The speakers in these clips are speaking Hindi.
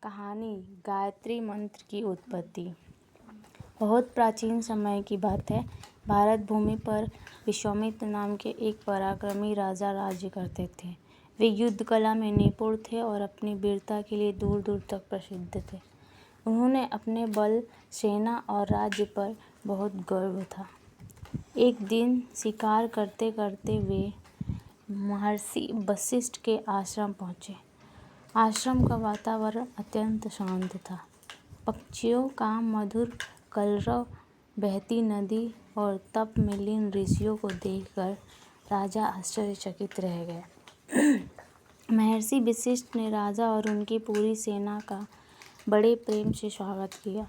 कहानी गायत्री मंत्र की उत्पत्ति। बहुत प्राचीन समय की बात है। भारत भूमि पर विश्वामित्र नाम के एक पराक्रमी राजा राज्य करते थे। वे युद्ध कला में निपुण थे और अपनी वीरता के लिए दूर दूर तक प्रसिद्ध थे। उन्होंने अपने बल, सेना और राज्य पर बहुत गर्व था। एक दिन शिकार करते करते वे महर्षि वशिष्ठ के आश्रम पहुँचे। आश्रम का वातावरण अत्यंत शांत था। पक्षियों का मधुर कलरव, बहती नदी और तप में लीन ऋषियों को देखकर राजा आश्चर्यचकित रह गए। महर्षि वशिष्ठ ने राजा और उनकी पूरी सेना का बड़े प्रेम से स्वागत किया।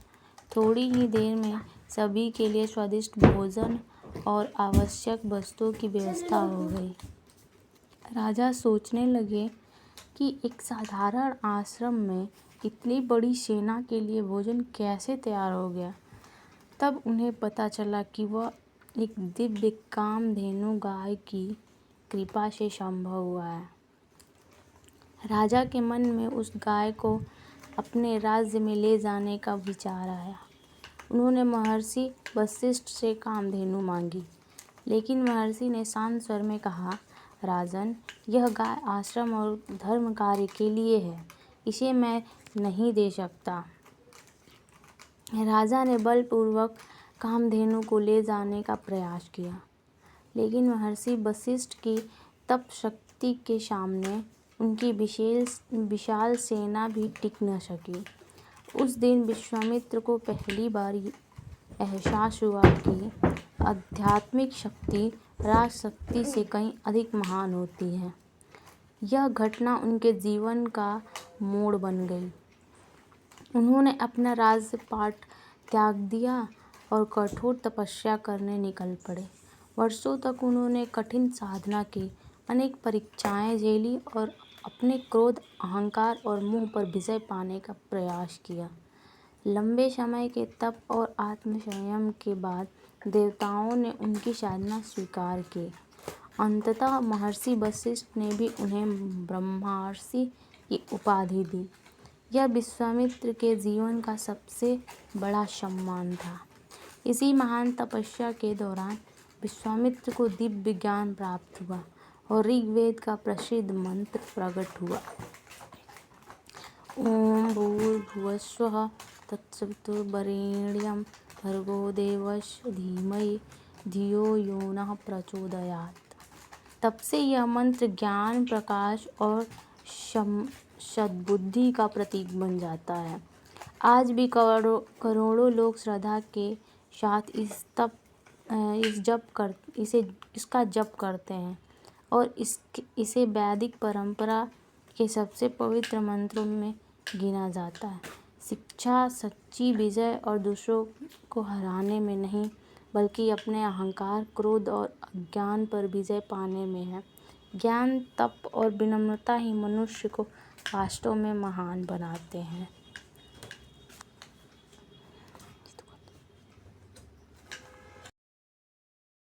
थोड़ी ही देर में सभी के लिए स्वादिष्ट भोजन और आवश्यक वस्तुओं की व्यवस्था हो गई। राजा सोचने लगे कि एक साधारण आश्रम में इतनी बड़ी सेना के लिए भोजन कैसे तैयार हो गया। तब उन्हें पता चला कि वह एक दिव्य कामधेनु गाय की कृपा से संभव हुआ है। राजा के मन में उस गाय को अपने राज्य में ले जाने का विचार आया। उन्होंने महर्षि वशिष्ठ से कामधेनु मांगी, लेकिन महर्षि ने शांत स्वर में कहा, राजन, यह गाय आश्रम और धर्म कार्य के लिए है, इसे मैं नहीं दे सकता। राजा ने बलपूर्वक कामधेनु को ले जाने का प्रयास किया, लेकिन महर्षि वशिष्ठ की तप शक्ति के सामने उनकी विशाल सेना भी टिक न सकी। उस दिन विश्वामित्र को पहली बार एहसास हुआ कि आध्यात्मिक शक्ति राज शक्ति से कहीं अधिक महान होती है। यह घटना उनके जीवन का मोड़ बन गई। उन्होंने अपना राजपाट त्याग दिया और कठोर तपस्या करने निकल पड़े। वर्षों तक उन्होंने कठिन साधना की, अनेक परीक्षाएं झेली और अपने क्रोध, अहंकार और मोह पर विजय पाने का प्रयास किया। लंबे समय के तप और आत्मसंयम के बाद देवताओं ने उनकी साधना स्वीकार की। अंततः महर्षि वशिष्ठ ने भी उन्हें ब्रह्मर्षि की उपाधि दी। यह विश्वामित्र के जीवन का सबसे बड़ा सम्मान था। इसी महान तपस्या के दौरान विश्वामित्र को दिव्य ज्ञान प्राप्त हुआ और ऋग्वेद का प्रसिद्ध मंत्र प्रकट हुआ। ओम भूर्भुवस्सुः तत्सवितुर्वरेण्यं भर्गो देवस्य धीमहि धियो यो नः प्रचोदयात्। तब से यह मंत्र ज्ञान, प्रकाश और सद्बुद्धि का प्रतीक बन जाता है। आज भी करोड़ों लोग श्रद्धा के साथ इसका जप करते हैं और इसे वैदिक परंपरा के सबसे पवित्र मंत्रों में गिना जाता है। शिक्षा सच्ची विजय और दूसरों को हराने में नहीं, बल्कि अपने अहंकार, क्रोध और अज्ञान पर विजय पाने में है। ज्ञान, तप और विनम्रता ही मनुष्य को वास्तव में महान बनाते हैं।